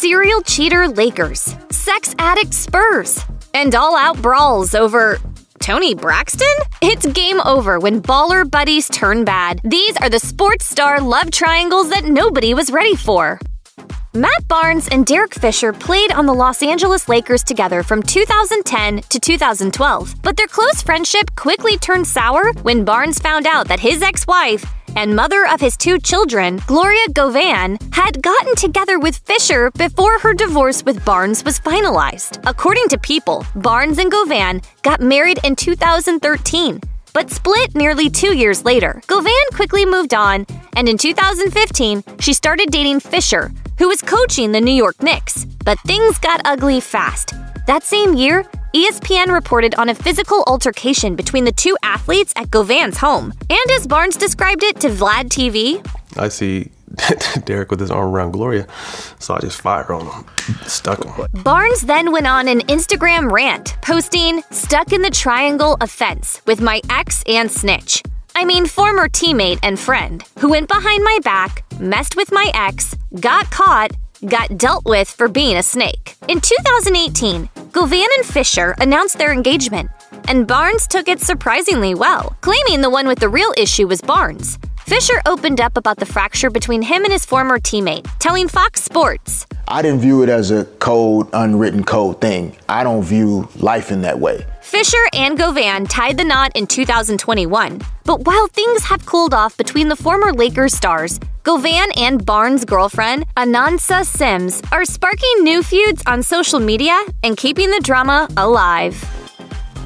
serial cheater Lakers, sex-addict Spurs, and all-out brawls over Toni Braxton? It's game over when baller buddies turn bad. These are the sports star love triangles that nobody was ready for. Matt Barnes and Derek Fisher played on the Los Angeles Lakers together from 2010 to 2012, but their close friendship quickly turned sour when Barnes found out that his ex-wife and mother of his 2 children, Gloria Govan, had gotten together with Fisher before her divorce with Barnes was finalized. According to People, Barnes and Govan got married in 2013, but split nearly 2 years later. Govan quickly moved on, and in 2015, she started dating Fisher, who was coaching the New York Knicks. But things got ugly fast. That same year, ESPN reported on a physical altercation between the 2 athletes at Govan's home. And as Barnes described it to Vlad TV, I see Derek with his arm around Gloria, so I just fired on him, stuck him. Barnes then went on an Instagram rant, posting, "Stuck in the triangle offense with my ex and snitch. I mean former teammate and friend, who went behind my back, messed with my ex, got caught, got dealt with for being a snake." In 2018, Govan and Fisher announced their engagement, and Barnes took it surprisingly well, claiming the one with the real issue was Barnes. Fisher opened up about the fracture between him and his former teammate, telling Fox Sports, "I didn't view it as a code, unwritten code thing. I don't view life in that way." Fisher and Govan tied the knot in 2021. But while things have cooled off between the former Lakers stars, Govan and Barnes' girlfriend, Anansa Sims, are sparking new feuds on social media and keeping the drama alive.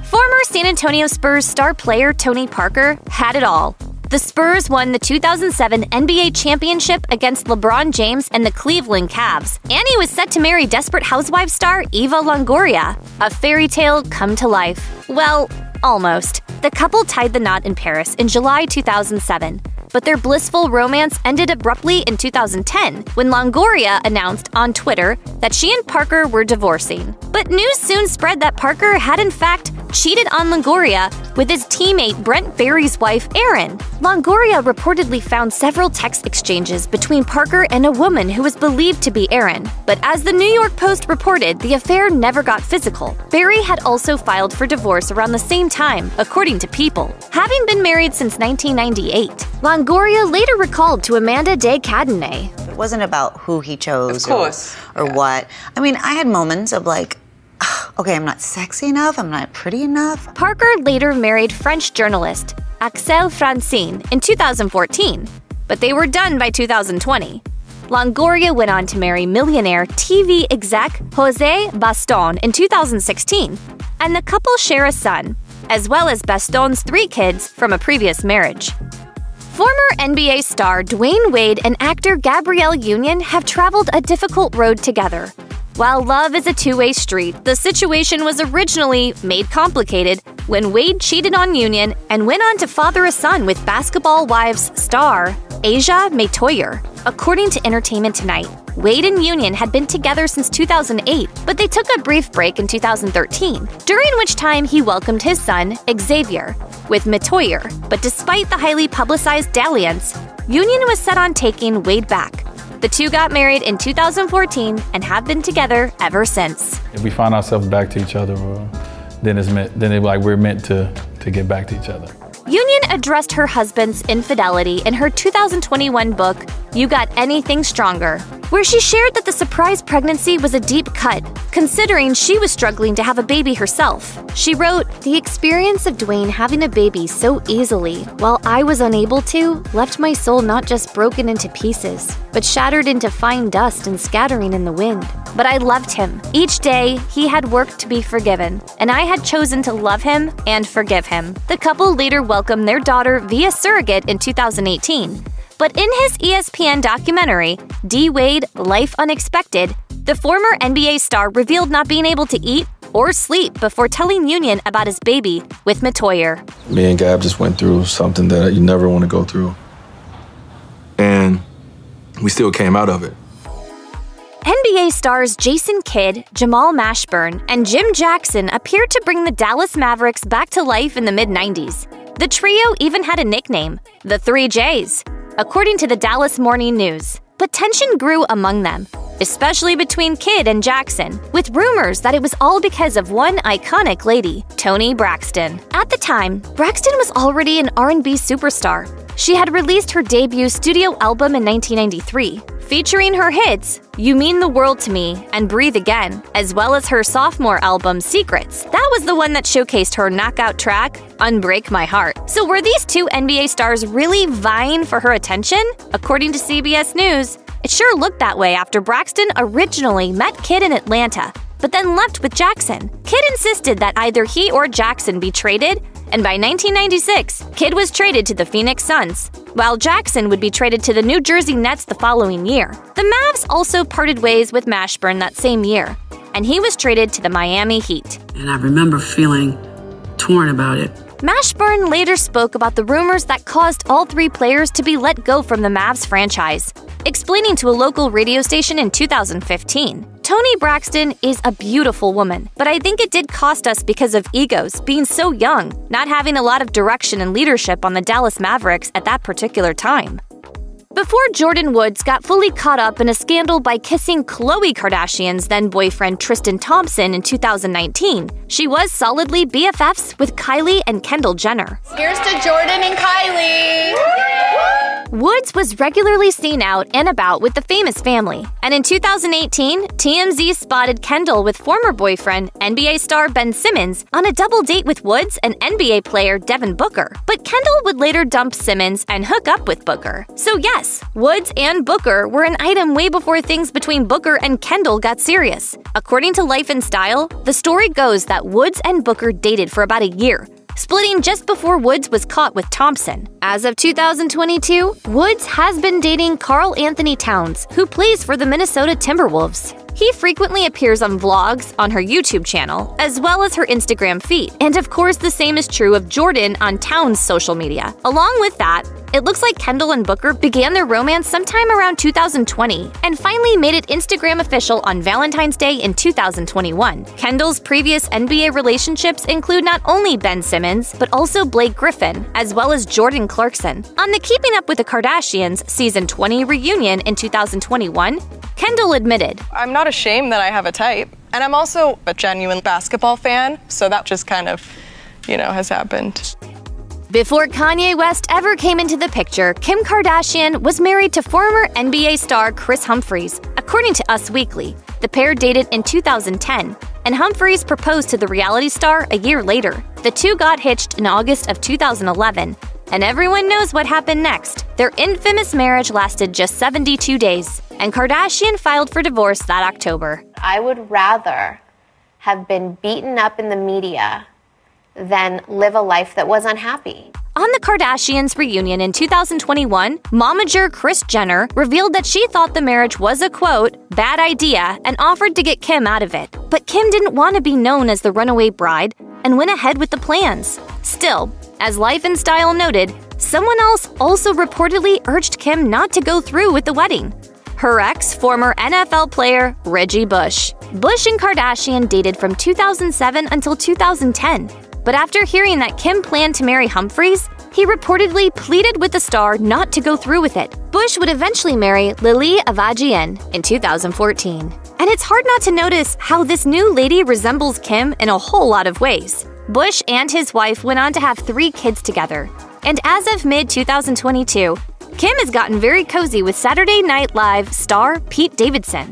Former San Antonio Spurs star player Tony Parker had it all. The Spurs won the 2007 NBA championship against LeBron James and the Cleveland Cavs, and he was set to marry Desperate Housewives star Eva Longoria. A fairy tale come to life. Well, almost. The couple tied the knot in Paris in July 2007, but their blissful romance ended abruptly in 2010 when Longoria announced on Twitter that she and Parker were divorcing. But news soon spread that Parker had in fact cheated on Longoria with his teammate Brent Barry's wife, Erin. Longoria reportedly found several text exchanges between Parker and a woman who was believed to be Erin. But as the New York Post reported, the affair never got physical. Barry had also filed for divorce around the same time, according to People, having been married since 1998. Longoria later recalled to Amanda de Cadenet, "It wasn't about who he chose of course. or what. I mean, I had moments of like, okay, I'm not sexy enough, I'm not pretty enough." Parker later married French journalist Axel Francine in 2014, but they were done by 2020. Longoria went on to marry millionaire TV exec José Bastón in 2016, and the couple share a son, as well as Bastón's 3 kids from a previous marriage. Former NBA star Dwyane Wade and actor Gabrielle Union have traveled a difficult road together. While love is a two-way street, the situation was originally made complicated when Wade cheated on Union and went on to father a son with Basketball Wives star Asia Metoyer. According to Entertainment Tonight, Wade and Union had been together since 2008, but they took a brief break in 2013, during which time he welcomed his son, Xavier, with Metoyer. But despite the highly publicized dalliance, Union was set on taking Wade back. The two got married in 2014 and have been together ever since. If we find ourselves back to each other, then we're meant to get back to each other. Union addressed her husband's infidelity in her 2021 book, You Got Anything Stronger, where she shared that the surprise pregnancy was a deep cut, considering she was struggling to have a baby herself. She wrote, "The experience of Dwyane having a baby so easily, while I was unable to, left my soul not just broken into pieces, but shattered into fine dust and scattering in the wind. But I loved him. Each day, he had worked to be forgiven, and I had chosen to love him and forgive him." The couple later welcomed their daughter via surrogate in 2018. But in his ESPN documentary, D-Wade, Life Unexpected, the former NBA star revealed not being able to eat or sleep before telling Union about his baby with Metoyer. Me and Gab just went through something that you never want to go through. And we still came out of it. NBA stars Jason Kidd, Jamal Mashburn, and Jim Jackson appeared to bring the Dallas Mavericks back to life in the mid-90s. The trio even had a nickname, the 3 J's, according to the Dallas Morning News. But tension grew among them. especially between Kid and Jackson, with rumors that it was all because of one iconic lady, Toni Braxton. At the time, Braxton was already an R&B superstar. She had released her debut studio album in 1993, featuring her hits You Mean the World to Me and Breathe Again, as well as her sophomore album Secrets. That was the one that showcased her knockout track, Unbreak My Heart. So were these two NBA stars really vying for her attention? According to CBS News, it sure looked that way after Braxton originally met Kid in Atlanta, but then left with Jackson. Kid insisted that either he or Jackson be traded, and by 1996, Kid was traded to the Phoenix Suns, while Jackson would be traded to the New Jersey Nets the following year. The Mavs also parted ways with Mashburn that same year, and he was traded to the Miami Heat. And I remember feeling torn about it. Mashburn later spoke about the rumors that caused all three players to be let go from the Mavs franchise, explaining to a local radio station in 2015. Toni Braxton is a beautiful woman, but I think it did cost us because of egos, being so young, not having a lot of direction and leadership on the Dallas Mavericks at that particular time. Before Jordyn Woods got fully caught up in a scandal by kissing Khloe Kardashian's then-boyfriend Tristan Thompson in 2019, she was solidly BFFs with Kylie and Kendall Jenner. Here's to Jordyn and Kylie! Woods was regularly seen out and about with the famous family, and in 2018, TMZ spotted Kendall with former boyfriend, NBA star Ben Simmons, on a double date with Woods and NBA player Devin Booker. But Kendall would later dump Simmons and hook up with Booker. So yes, Woods and Booker were an item way before things between Booker and Kendall got serious. According to Life and Style, the story goes that Woods and Booker dated for about a year, splitting just before Woods was caught with Thompson. As of 2022, Woods has been dating Karl Anthony Towns, who plays for the Minnesota Timberwolves. He frequently appears on vlogs on her YouTube channel, as well as her Instagram feed. And of course, the same is true of Jordyn on Towns' social media. Along with that, it looks like Kendall and Booker began their romance sometime around 2020 and finally made it Instagram official on Valentine's Day in 2021. Kendall's previous NBA relationships include not only Ben Simmons, but also Blake Griffin, as well as Jordan Clarkson. On the Keeping Up with the Kardashians Season 20 reunion in 2021, Kendall admitted, I'm not ashamed that I have a type. And I'm also a genuine basketball fan, so that just kind of, has happened. Before Kanye West ever came into the picture, Kim Kardashian was married to former NBA star Kris Humphries. According to Us Weekly, the pair dated in 2010, and Humphries proposed to the reality star a year later. The two got hitched in August of 2011, and everyone knows what happened next. Their infamous marriage lasted just 72 days, and Kardashian filed for divorce that October. I would rather have been beaten up in the media than live a life that was unhappy. On the Kardashians' reunion in 2021, momager Kris Jenner revealed that she thought the marriage was a, quote, bad idea and offered to get Kim out of it. But Kim didn't want to be known as the runaway bride and went ahead with the plans. Still, as Life and Style noted, someone else also reportedly urged Kim not to go through with the wedding. Her ex, former NFL player Reggie Bush. Bush and Kardashian dated from 2007 until 2010. But after hearing that Kim planned to marry Humphries, he reportedly pleaded with the star not to go through with it. Bush would eventually marry Lily Avagian in 2014. And it's hard not to notice how this new lady resembles Kim in a whole lot of ways. Bush and his wife went on to have 3 kids together. And as of mid-2022, Kim has gotten very cozy with Saturday Night Live star Pete Davidson.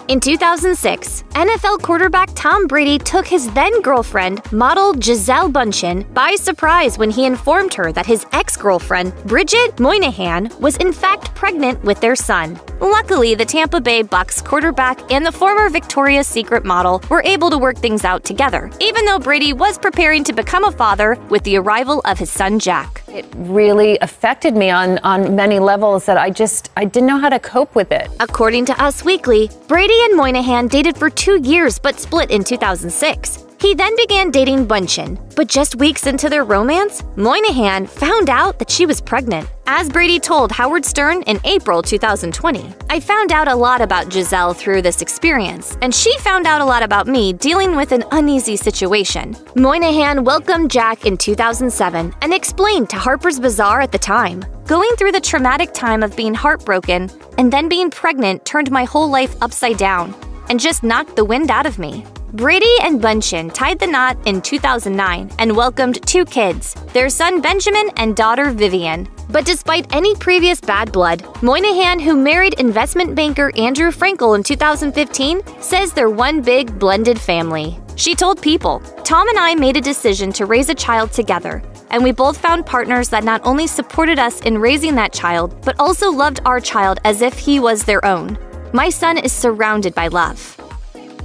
In 2006, NFL quarterback Tom Brady took his then-girlfriend, model Gisele Bundchen, by surprise when he informed her that his ex-girlfriend, Bridget Moynihan, was in fact pregnant with their son. Luckily, the Tampa Bay Bucs quarterback and the former Victoria's Secret model were able to work things out together, even though Brady was preparing to become a father with the arrival of his son Jack. It really affected me on many levels that I didn't know how to cope with it. According to Us Weekly, Brady and Moynihan dated for 2 years but split in 2006. He then began dating Bundchen, but just weeks into their romance, Moynihan found out that she was pregnant. As Brady told Howard Stern in April 2020, "I found out a lot about Gisele through this experience, and she found out a lot about me dealing with an uneasy situation." Moynihan welcomed Jack in 2007 and explained to Harper's Bazaar at the time, "Going through the traumatic time of being heartbroken and then being pregnant turned my whole life upside down and just knocked the wind out of me." Brady and Bundchen tied the knot in 2009 and welcomed 2 kids, their son Benjamin and daughter Vivian. But despite any previous bad blood, Moynihan, who married investment banker Andrew Frankel in 2015, says they're one big blended family. She told People, "Tom and I made a decision to raise a child together, and we both found partners that not only supported us in raising that child, but also loved our child as if he was their own. My son is surrounded by love."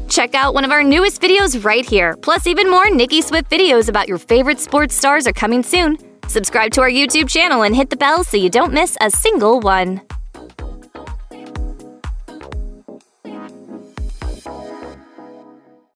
Check out one of our newest videos right here. Plus, even more Nicki Swift videos about your favorite sports stars are coming soon. Subscribe to our YouTube channel and hit the bell so you don't miss a single one.